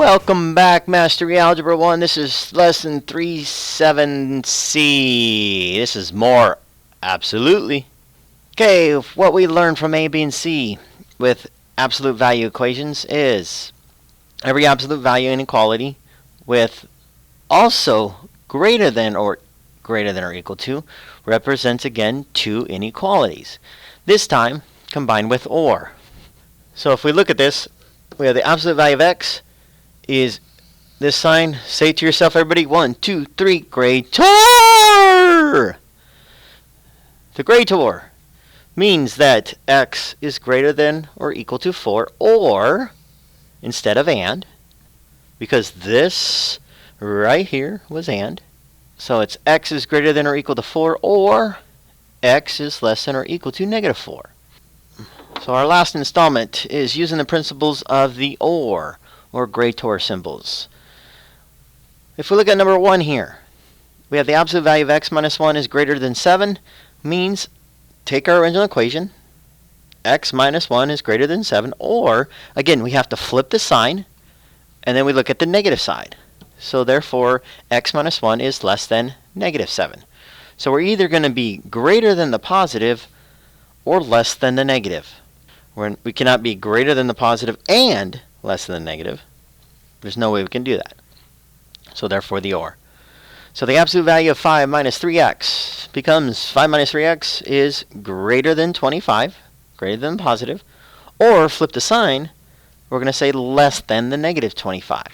Welcome back, Mastery Algebra 1. This is Lesson 37C. This is more absolutely. Okay, what we learned from A, B, and C with absolute value equations is every absolute value inequality with also greater than or equal to represents again two inequalities. This time combined with or. So if we look at this, we have the absolute value of x is this sign. Say to yourself, everybody, 1, 2, 3, greater. The greater means that x is greater than or equal to 4, or instead of and, because this right here was and, so it's x is greater than or equal to 4, or x is less than or equal to negative 4. So our last installment is using the principles of the or greater symbols. If we look at number 1 here, we have the absolute value of x minus 1 is greater than 7, means take our original equation, x minus 1 is greater than 7, or, again, we have to flip the sign, and then we look at the negative side. So therefore, x minus 1 is less than negative 7. So we're either going to be greater than the positive or less than the negative. We cannot be greater than the positive and less than the negative. There's no way we can do that. So therefore the or. So the absolute value of 5 minus 3x becomes 5 minus 3x is greater than 25, greater than positive, or flip the sign, we're going to say less than the negative 25.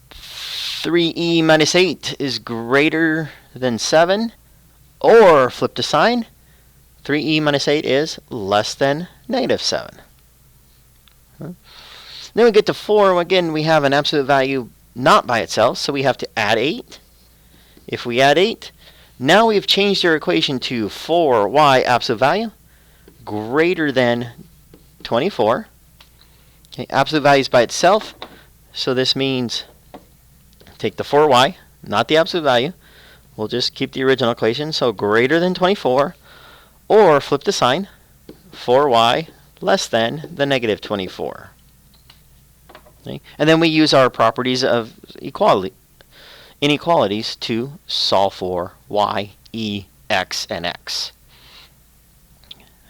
3e minus 8 is greater than 7, or flip the sign, 3e minus 8 is less than negative 7. Then we get to 4. Again, we have an absolute value not by itself, so we have to add 8. If we add 8, now we've changed our equation to 4y absolute value greater than 24. Okay, absolute value is by itself, so this means take the 4y, not the absolute value. We'll just keep the original equation, so greater than 24, or flip the sign, 4y less than the negative 24. Okay. And then we use our properties of inequalities to solve for y, e, x, and x.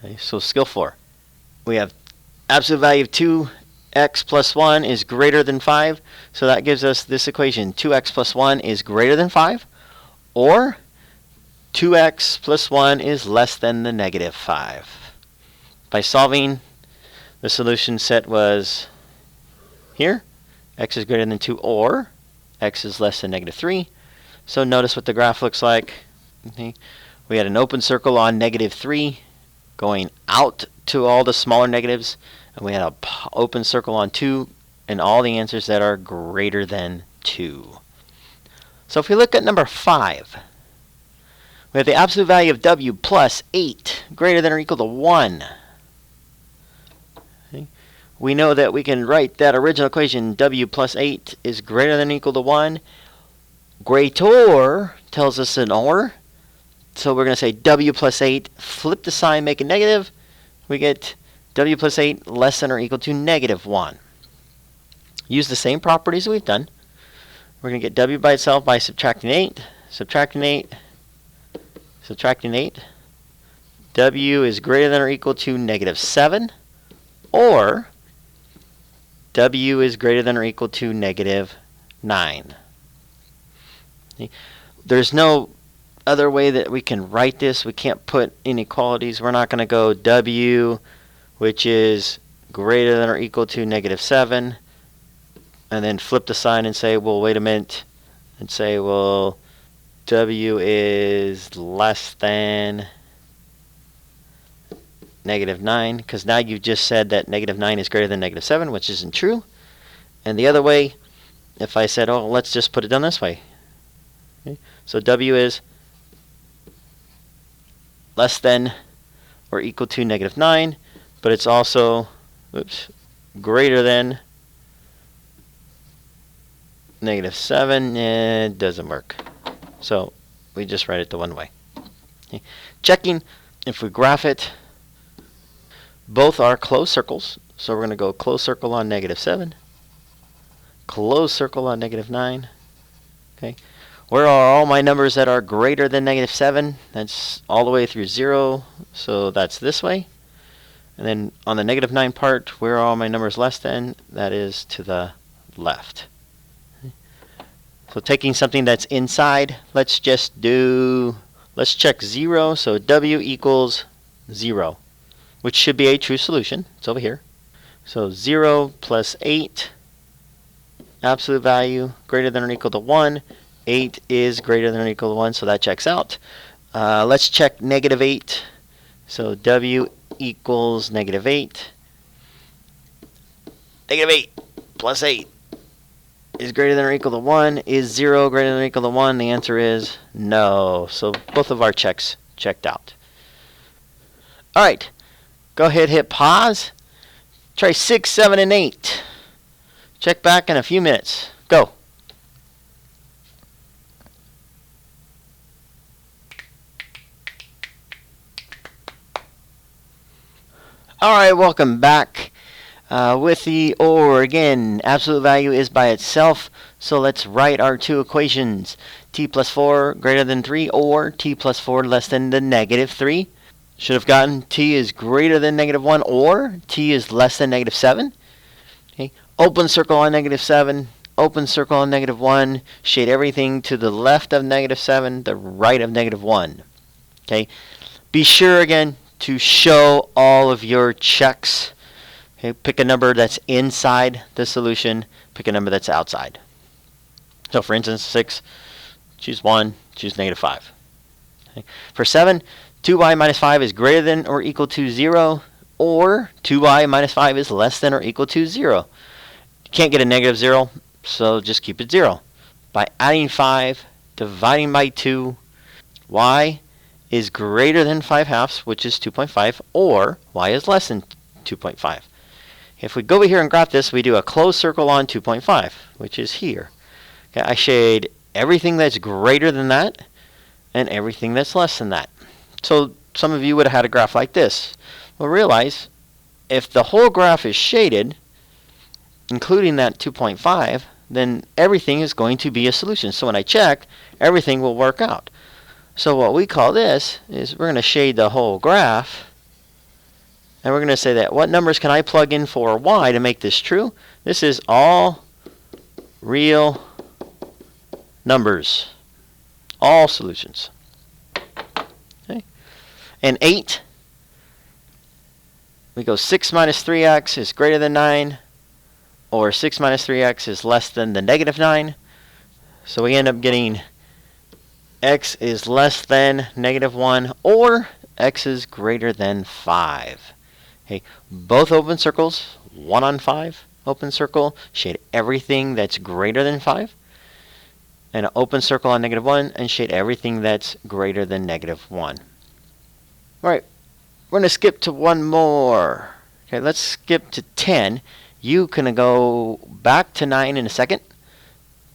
Okay, so skill 4. We have absolute value of 2x plus 1 is greater than 5. So that gives us this equation. 2x plus 1 is greater than 5. Or 2x plus 1 is less than the negative 5. By solving, the solution set was here, x is greater than 2, or x is less than negative 3. So notice what the graph looks like. Okay. We had an open circle on negative 3 going out to all the smaller negatives, and we had an open circle on 2 and all the answers that are greater than 2. So if we look at number 5, we have the absolute value of w plus 8 greater than or equal to 1. Okay. We know that we can write that original equation, w plus 8 is greater than or equal to 1. Greater tells us an or. So we're going to say w plus 8, flip the sign, make it negative. We get w plus 8 less than or equal to negative 1. Use the same properties we've done. We're going to get w by itself by subtracting 8. Subtracting 8. Subtracting 8. W is greater than or equal to negative 7. Or w is greater than or equal to negative 9. Okay. There's no other way that we can write this. We can't put inequalities. We're not going to go w, which is greater than or equal to negative 7, and then flip the sign and say, well, wait a minute, and say, well, w is less than negative 9, because now you've just said that negative 9 is greater than negative 7, which isn't true. And the other way, if I said, oh, let's just put it down this way. Okay. So w is less than or equal to negative 9, but it's also greater than negative 7. It doesn't work. So we just write it the one way. Okay. Checking, if we graph it, both are closed circles. So we're going to go closed circle on negative 7, close circle on negative 9. Okay. Where are all my numbers that are greater than negative 7? That's all the way through 0, so that's this way. And then on the negative 9 part, where are all my numbers less than? That is to the left. So taking something that's inside, let's check 0. So W equals 0, which should be a true solution. It's over here. So 0 plus 8, absolute value greater than or equal to 1. 8 is greater than or equal to 1, so that checks out. Let's check negative 8. So W equals negative 8. Negative 8 plus 8 is greater than or equal to 1. Is 0 greater than or equal to 1? The answer is no. So both of our checks checked out. All right. Go ahead, hit pause. Try 6, 7, and 8. Check back in a few minutes. Go. All right, welcome back. With the OR again, absolute value is by itself, so let's write our two equations. T plus 4 greater than 3 or T plus 4 less than the negative 3. Should have gotten T is greater than negative 1 or T is less than negative 7. Okay. Open circle on negative 7, open circle on negative 1, shade everything to the left of negative 7, the right of negative 1. Okay. Be sure again to show all of your checks. Okay, pick a number that's inside the solution, pick a number that's outside. So for instance, 6, choose 1, choose negative 5. Okay. For 7, 2y minus 5 is greater than or equal to 0, or 2y minus 5 is less than or equal to 0. You can't get a negative 0, so just keep it 0. By adding 5, dividing by 2, y is greater than 5 halves, which is 2.5, or y is less than 2.5. If we go over here and graph this, we do a closed circle on 2.5, which is here. Okay, I shade everything that's greater than that and everything that's less than that. So some of you would have had a graph like this. Well, realize if the whole graph is shaded, including that 2.5, then everything is going to be a solution. So when I check, everything will work out. So what we call this is we're going to shade the whole graph. And we're going to say that what numbers can I plug in for y to make this true? This is all real numbers. All solutions. Okay. And 8, we go 6 minus 3x is greater than 9, or 6 minus 3x is less than the negative 9. So we end up getting x is less than negative 1, or x is greater than 5. Okay, both open circles, 1 on 5, open circle, shade everything that's greater than 5. And an open circle on negative 1, and shade everything that's greater than negative 1. All right, we're going to skip to one more. Okay, let's skip to 10. You can go back to 9 in a second.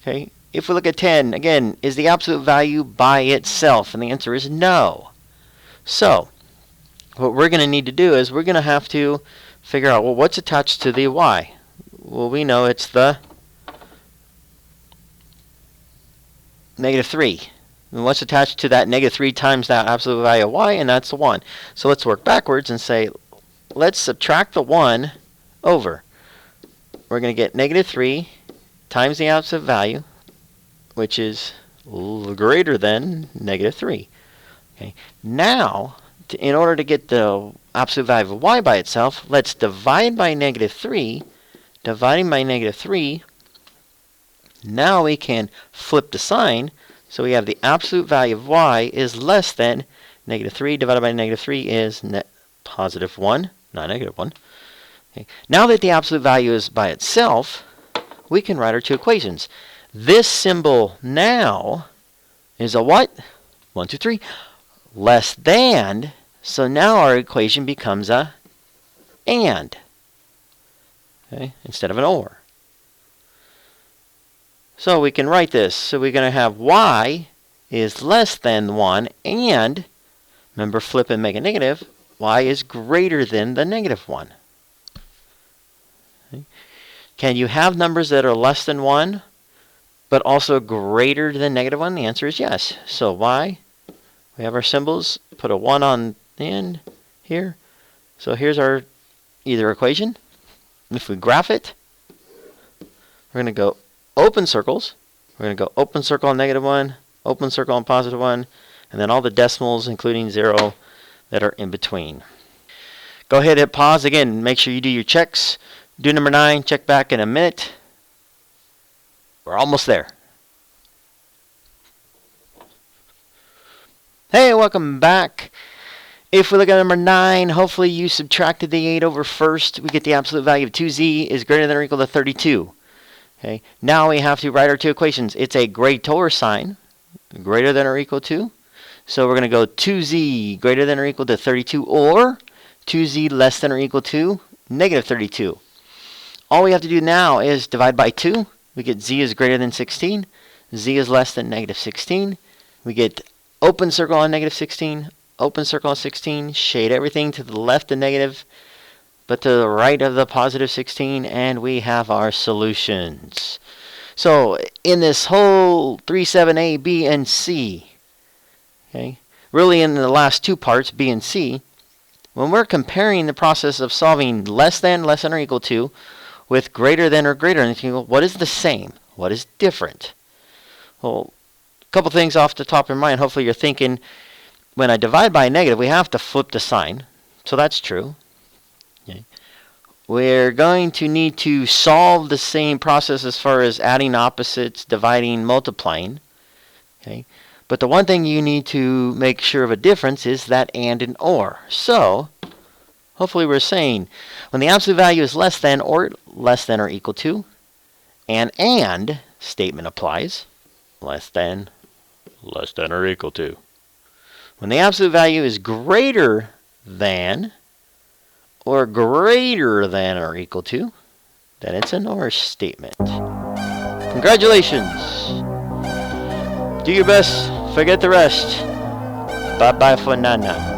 Okay, if we look at 10, again, is the absolute value by itself? And the answer is no. So what we're going to need to do is we're going to have to figure out, well, what's attached to the y? Well, we know it's the negative 3. And what's attached to that negative 3 times that absolute value of y? And that's the 1. So let's work backwards and say, let's subtract the 1 over. We're going to get negative 3 times the absolute value, which is greater than negative 3. Okay. Now, in order to get the absolute value of y by itself, let's divide by negative 3. Dividing by negative 3, now we can flip the sign. So we have the absolute value of y is less than negative 3 divided by negative 3 is positive 1, not negative 1. Okay. Now that the absolute value is by itself, we can write our two equations. This symbol now is a what? 1, 2, 3. Less than. So now our equation becomes a and. Okay, instead of an or. So we can write this. So we're going to have y is less than 1 and, remember flip and make a negative, y is greater than the negative 1. Okay. Can you have numbers that are less than 1, but also greater than -1? The answer is yes. So why? We have our symbols. Put a 1 on the end here. So here's our either equation. If we graph it, we're going to go open circles. We're going to go open circle on -1, open circle on +1, and then all the decimals, including 0, that are in between. Go ahead, hit pause. Again, make sure you do your checks. Do number 9. Check back in a minute. We're almost there. Hey, welcome back. If we look at number 9, hopefully you subtracted the 8 over first. We get the absolute value of 2z is greater than or equal to 32. Okay. Now we have to write our two equations. It's a greater sign, greater than or equal to. So we're going to go 2z greater than or equal to 32, or 2z less than or equal to -32. All we have to do now is divide by 2. We get z is greater than 16. Z is less than -16. We get open circle on -16, open circle on 16, shade everything to the left of negative, but to the right of the +16, and we have our solutions. So in this whole 3, 7a, b, and c, okay, really in the last two parts, b and c, when we're comparing the process of solving less than or equal to with greater than or greater than, what is the same? What is different? Well, a couple things off the top of your mind. Hopefully you're thinking, when I divide by a negative, we have to flip the sign. So that's true. Okay. We're going to need to solve the same process as far as adding opposites, dividing, multiplying. Okay. But the one thing you need to make sure of a difference is that and or. So, hopefully we're saying, when the absolute value is less than or equal to, an and statement applies. Less than or equal to. When the absolute value is greater than or equal to, then it's an or statement. Congratulations! Do your best, forget the rest. Bye-bye for now.